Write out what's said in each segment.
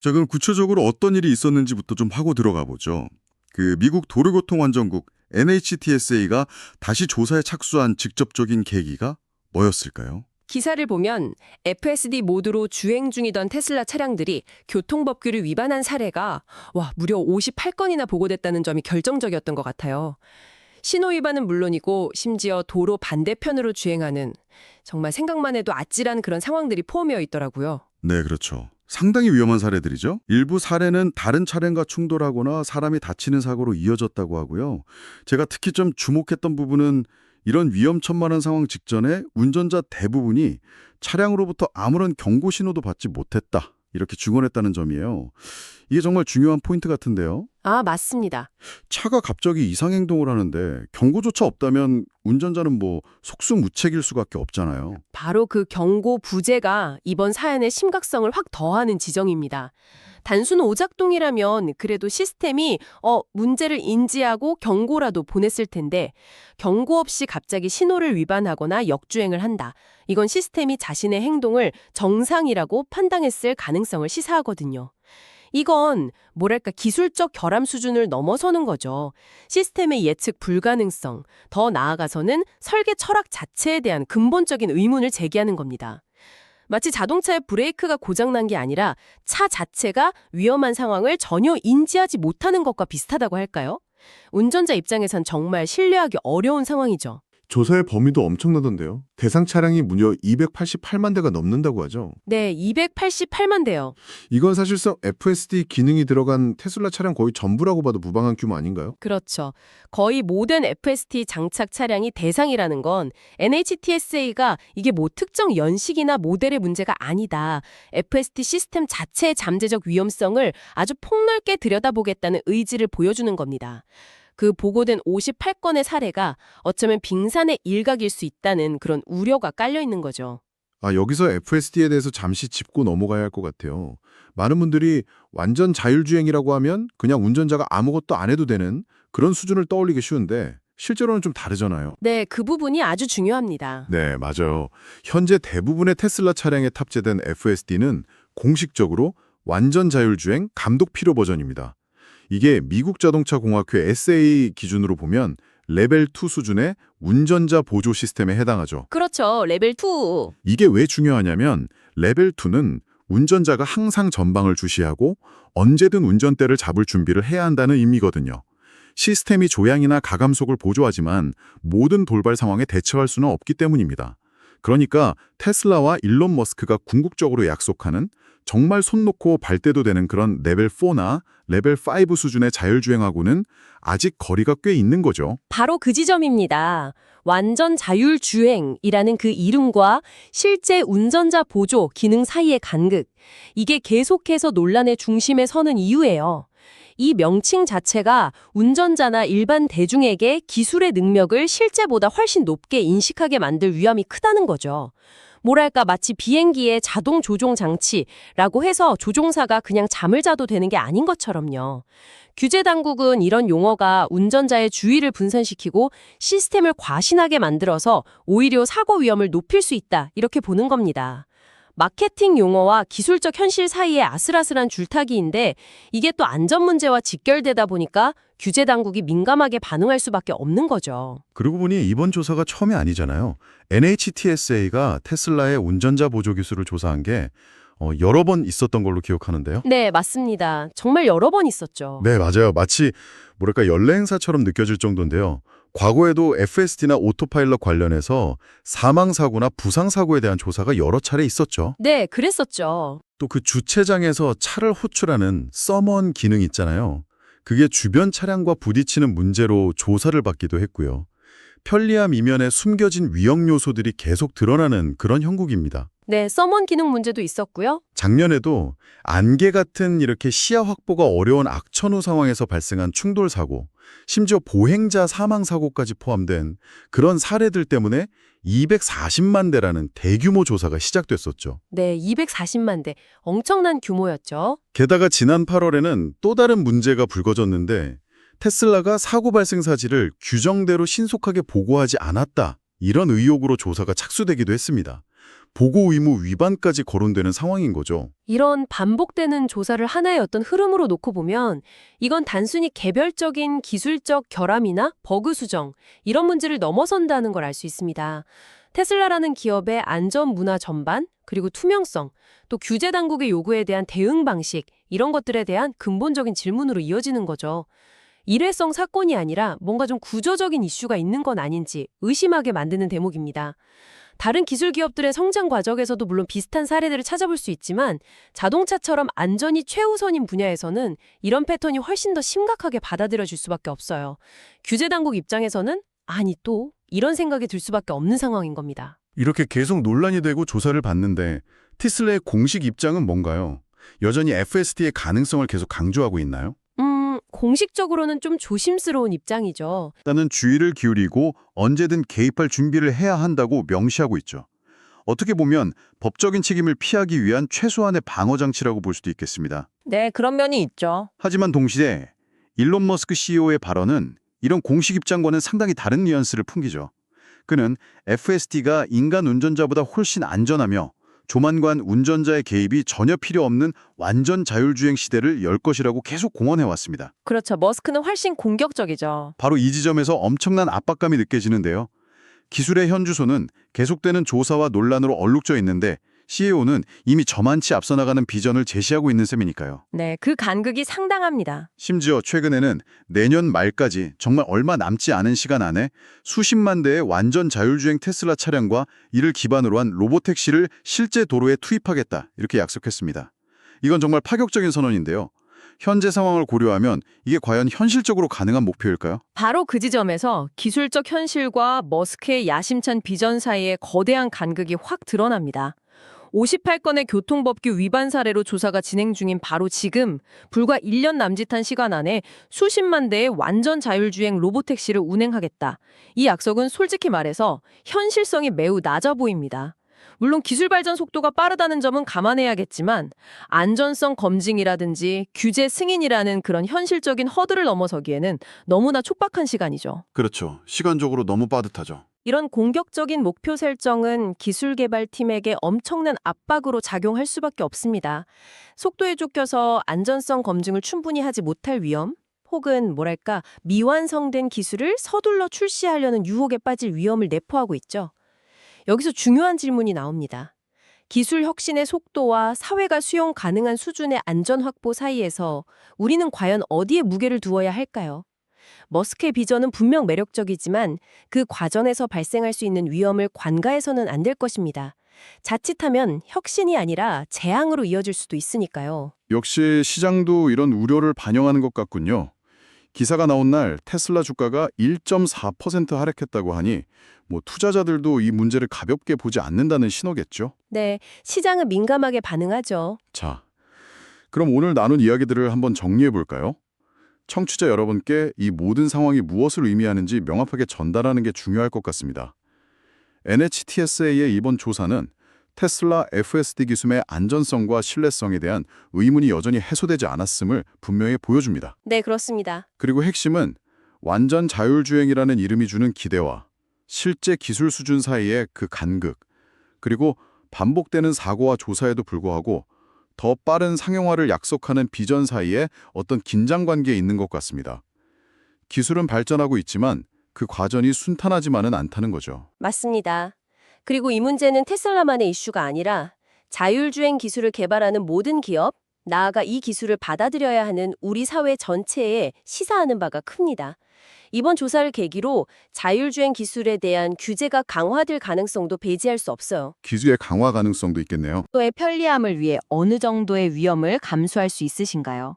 자, 그럼 구체적으로 어떤 일이 있었는지부터 좀 하고 들어가 보죠. 미국 도로교통안전국 NHTSA가 다시 조사에 착수한 직접적인 계기가 뭐였을까요? 기사를 보면 FSD 모드로 주행 중이던 테슬라 차량들이 교통법규를 위반한 사례가 무려 58건이나 보고됐다는 점이 결정적이었던 것 같아요. 신호 위반은 물론이고 심지어 도로 반대편으로 주행하는 정말 생각만 해도 아찔한 그런 상황들이 포함되어 있더라고요. 네, 그렇죠. 상당히 위험한 사례들이죠. 일부 사례는 다른 차량과 충돌하거나 사람이 다치는 사고로 이어졌다고 하고요. 제가 특히 좀 주목했던 부분은 이런 위험천만한 상황 직전에 운전자 대부분이 차량으로부터 아무런 경고 신호도 받지 못했다, 이렇게 증언했다는 점이에요. 이게 정말 중요한 포인트 같은데요. 아, 맞습니다. 차가 갑자기 이상행동을 하는데 경고조차 없다면 운전자는 속수무책일 수밖에 없잖아요. 바로 그 경고 부재가 이번 사연의 심각성을 확 더하는 지점입니다. 단순 오작동이라면 그래도 시스템이 문제를 인지하고 경고라도 보냈을 텐데 경고 없이 갑자기 신호를 위반하거나 역주행을 한다. 이건 시스템이 자신의 행동을 정상이라고 판단했을 가능성을 시사하거든요. 이건 뭐랄까 기술적 결함 수준을 넘어서는 거죠. 시스템의 예측 불가능성, 더 나아가서는 설계 철학 자체에 대한 근본적인 의문을 제기하는 겁니다. 마치 자동차의 브레이크가 고장난 게 아니라 차 자체가 위험한 상황을 전혀 인지하지 못하는 것과 비슷하다고 할까요? 운전자 입장에선 정말 신뢰하기 어려운 상황이죠. 조사의 범위도 엄청나던데요. 대상 차량이 무려 288만 대가 넘는다고 하죠. 네, 288만 대요. 이건 사실상 FSD 기능이 들어간 테슬라 차량 거의 전부라고 봐도 무방한 규모 아닌가요? 그렇죠. 거의 모든 FSD 장착 차량이 대상이라는 건 NHTSA가 이게 특정 연식이나 모델의 문제가 아니다. FSD 시스템 자체의 잠재적 위험성을 아주 폭넓게 들여다보겠다는 의지를 보여주는 겁니다. 그 보고된 58건의 사례가 어쩌면 빙산의 일각일 수 있다는 그런 우려가 깔려 있는 거죠. 여기서 FSD에 대해서 잠시 짚고 넘어가야 할 것 같아요. 많은 분들이 완전 자율주행이라고 하면 그냥 운전자가 아무것도 안 해도 되는 그런 수준을 떠올리기 쉬운데 실제로는 좀 다르잖아요. 네, 그 부분이 아주 중요합니다. 네, 맞아요. 현재 대부분의 테슬라 차량에 탑재된 FSD는 공식적으로 완전 자율주행 감독 필요 버전입니다. 이게 미국 자동차 공학회 SA 기준으로 보면 레벨 2 수준의 운전자 보조 시스템에 해당하죠. 그렇죠. 레벨 2. 이게 왜 중요하냐면 레벨 2는 운전자가 항상 전방을 주시하고 언제든 운전대를 잡을 준비를 해야 한다는 의미거든요. 시스템이 조향이나 가감속을 보조하지만 모든 돌발 상황에 대처할 수는 없기 때문입니다. 그러니까 테슬라와 일론 머스크가 궁극적으로 약속하는 정말 손 놓고 발 떼도 되는 그런 레벨 4나 레벨 5 수준의 자율주행하고는 아직 거리가 꽤 있는 거죠. 바로 그 지점입니다. 완전 자율주행이라는 그 이름과 실제 운전자 보조 기능 사이의 간극. 이게 계속해서 논란의 중심에 서는 이유예요. 이 명칭 자체가 운전자나 일반 대중에게 기술의 능력을 실제보다 훨씬 높게 인식하게 만들 위험이 크다는 거죠. 뭐랄까 마치 비행기의 자동 조종 장치라고 해서 조종사가 그냥 잠을 자도 되는 게 아닌 것처럼요. 규제 당국은 이런 용어가 운전자의 주의를 분산시키고 시스템을 과신하게 만들어서 오히려 사고 위험을 높일 수 있다, 이렇게 보는 겁니다. 마케팅 용어와 기술적 현실 사이의 아슬아슬한 줄타기인데 이게 또 안전 문제와 직결되다 보니까 규제 당국이 민감하게 반응할 수밖에 없는 거죠. 그러고 보니 이번 조사가 처음이 아니잖아요. NHTSA가 테슬라의 운전자 보조 기술을 조사한 게 여러 번 있었던 걸로 기억하는데요. 네, 맞습니다. 정말 여러 번 있었죠. 네, 맞아요. 마치 연례 행사처럼 느껴질 정도인데요. 과거에도 FSD나 오토파일럿 관련해서 사망사고나 부상사고에 대한 조사가 여러 차례 있었죠. 네, 그랬었죠. 또 그 주차장에서 차를 호출하는 서먼 기능 있잖아요. 그게 주변 차량과 부딪히는 문제로 조사를 받기도 했고요. 편리함 이면에 숨겨진 위험 요소들이 계속 드러나는 그런 형국입니다. 네, 서먼 기능 문제도 있었고요. 작년에도 안개 같은 이렇게 시야 확보가 어려운 악천후 상황에서 발생한 충돌 사고, 심지어 보행자 사망 사고까지 포함된 그런 사례들 때문에 240만 대라는 대규모 조사가 시작됐었죠. 네, 240만 대. 엄청난 규모였죠. 게다가 지난 8월에는 또 다른 문제가 불거졌는데 테슬라가 사고 발생 사실을 규정대로 신속하게 보고하지 않았다, 이런 의혹으로 조사가 착수되기도 했습니다. 보고 의무 위반까지 거론되는 상황인 거죠. 이런 반복되는 조사를 하나의 어떤 흐름으로 놓고 보면 이건 단순히 개별적인 기술적 결함이나 버그 수정 이런 문제를 넘어선다는 걸 알 수 있습니다. 테슬라라는 기업의 안전 문화 전반, 그리고 투명성, 또 규제 당국의 요구에 대한 대응 방식 이런 것들에 대한 근본적인 질문으로 이어지는 거죠. 일회성 사건이 아니라 뭔가 좀 구조적인 이슈가 있는 건 아닌지 의심하게 만드는 대목입니다. 다른 기술 기업들의 성장 과정에서도 물론 비슷한 사례들을 찾아볼 수 있지만 자동차처럼 안전이 최우선인 분야에서는 이런 패턴이 훨씬 더 심각하게 받아들여질 수밖에 없어요. 규제 당국 입장에서는 아니 또 이런 생각이 들 수밖에 없는 상황인 겁니다. 이렇게 계속 논란이 되고 조사를 받는데 테슬라의 공식 입장은 뭔가요? 여전히 FSD의 가능성을 계속 강조하고 있나요? 공식적으로는 좀 조심스러운 입장이죠. 일단은 주의를 기울이고 언제든 개입할 준비를 해야 한다고 명시하고 있죠. 어떻게 보면 법적인 책임을 피하기 위한 최소한의 방어 장치라고 볼 수도 있겠습니다. 네, 그런 면이 있죠. 하지만 동시에 일론 머스크 CEO의 발언은 이런 공식 입장과는 상당히 다른 뉘앙스를 풍기죠. 그는 FSD가 인간 운전자보다 훨씬 안전하며 조만간 운전자의 개입이 전혀 필요 없는 완전 자율주행 시대를 열 것이라고 계속 공언해왔습니다. 그렇죠. 머스크는 훨씬 공격적이죠. 바로 이 지점에서 엄청난 압박감이 느껴지는데요. 기술의 현주소는 계속되는 조사와 논란으로 얼룩져 있는데 CEO는 이미 저만치 앞서 나가는 비전을 제시하고 있는 셈이니까요. 네, 그 간극이 상당합니다. 심지어 최근에는 내년 말까지 정말 얼마 남지 않은 시간 안에 수십만 대의 완전 자율주행 테슬라 차량과 이를 기반으로 한 로보택시를 실제 도로에 투입하겠다 이렇게 약속했습니다. 이건 정말 파격적인 선언인데요. 현재 상황을 고려하면 이게 과연 현실적으로 가능한 목표일까요? 바로 그 지점에서 기술적 현실과 머스크의 야심찬 비전 사이의 거대한 간극이 확 드러납니다. 58건의 교통법규 위반 사례로 조사가 진행 중인 바로 지금 불과 1년 남짓한 시간 안에 수십만 대의 완전 자율주행 로보택시를 운행하겠다. 이 약속은 솔직히 말해서 현실성이 매우 낮아 보입니다. 물론 기술 발전 속도가 빠르다는 점은 감안해야겠지만 안전성 검증이라든지 규제 승인이라는 그런 현실적인 허들을 넘어서기에는 너무나 촉박한 시간이죠. 그렇죠. 시간적으로 너무 빠듯하죠. 이런 공격적인 목표 설정은 기술 개발팀에게 엄청난 압박으로 작용할 수밖에 없습니다. 속도에 쫓겨서 안전성 검증을 충분히 하지 못할 위험, 혹은 뭐랄까 미완성된 기술을 서둘러 출시하려는 유혹에 빠질 위험을 내포하고 있죠. 여기서 중요한 질문이 나옵니다. 기술 혁신의 속도와 사회가 수용 가능한 수준의 안전 확보 사이에서 우리는 과연 어디에 무게를 두어야 할까요? 머스크의 비전은 분명 매력적이지만 그 과정에서 발생할 수 있는 위험을 관가해서는 안 될 것입니다. 자칫하면 혁신이 아니라 재앙으로 이어질 수도 있으니까요. 역시 시장도 이런 우려를 반영하는 것 같군요. 기사가 나온 날 테슬라 주가가 1.4% 하락했다고 하니 투자자들도 이 문제를 가볍게 보지 않는다는 신호겠죠? 네, 시장은 민감하게 반응하죠. 자, 그럼 오늘 나눈 이야기들을 한번 정리해 볼까요? 청취자 여러분께 이 모든 상황이 무엇을 의미하는지 명확하게 전달하는 게 중요할 것 같습니다. NHTSA의 이번 조사는 테슬라 FSD 기술의 안전성과 신뢰성에 대한 의문이 여전히 해소되지 않았음을 분명히 보여줍니다. 네, 그렇습니다. 그리고 핵심은 완전 자율주행이라는 이름이 주는 기대와 실제 기술 수준 사이의 그 간극, 그리고 반복되는 사고와 조사에도 불구하고 더 빠른 상용화를 약속하는 비전 사이에 어떤 긴장 관계에 있는 것 같습니다. 기술은 발전하고 있지만 그 과정이 순탄하지만은 않다는 거죠. 맞습니다. 그리고 이 문제는 테슬라만의 이슈가 아니라 자율주행 기술을 개발하는 모든 기업, 나아가 이 기술을 받아들여야 하는 우리 사회 전체에 시사하는 바가 큽니다. 이번 조사를 계기로 자율주행 기술에 대한 규제가 강화될 가능성도 배제할 수 없어요. 기술의 강화 가능성도 있겠네요. 또의 편리함을 위해 어느 정도의 위험을 감수할 수 있으신가요?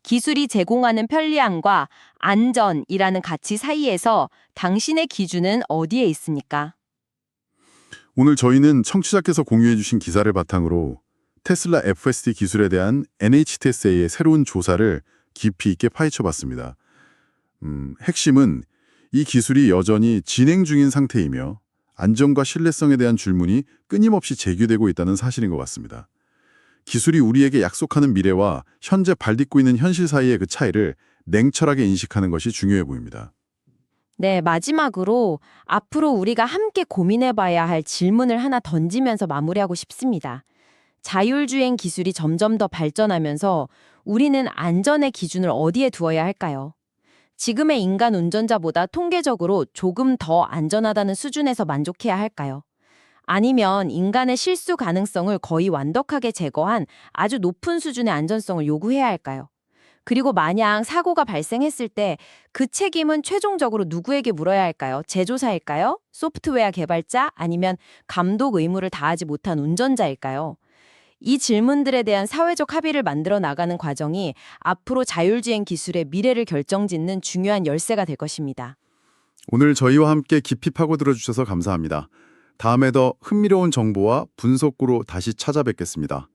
기술이 제공하는 편리함과 안전이라는 가치 사이에서 당신의 기준은 어디에 있습니까? 오늘 저희는 청취자께서 공유해 주신 기사를 바탕으로 테슬라 FSD 기술에 대한 NHTSA의 새로운 조사를 깊이 있게 파헤쳐 봤습니다. 핵심은 이 기술이 여전히 진행 중인 상태이며 안전과 신뢰성에 대한 질문이 끊임없이 제기되고 있다는 사실인 것 같습니다. 기술이 우리에게 약속하는 미래와 현재 발딛고 있는 현실 사이의 그 차이를 냉철하게 인식하는 것이 중요해 보입니다. 네, 마지막으로 앞으로 우리가 함께 고민해봐야 할 질문을 하나 던지면서 마무리하고 싶습니다. 자율주행 기술이 점점 더 발전하면서 우리는 안전의 기준을 어디에 두어야 할까요? 지금의 인간 운전자보다 통계적으로 조금 더 안전하다는 수준에서 만족해야 할까요? 아니면 인간의 실수 가능성을 거의 완벽하게 제거한 아주 높은 수준의 안전성을 요구해야 할까요? 그리고 만약 사고가 발생했을 때 그 책임은 최종적으로 누구에게 물어야 할까요? 제조사일까요? 소프트웨어 개발자? 아니면 감독 의무를 다하지 못한 운전자일까요? 이 질문들에 대한 사회적 합의를 만들어 나가는 과정이 앞으로 자율주행 기술의 미래를 결정짓는 중요한 열쇠가 될 것입니다. 오늘 저희와 함께 깊이 파고들어 주셔서 감사합니다. 다음에 더 흥미로운 정보와 분석구로 다시 찾아뵙겠습니다.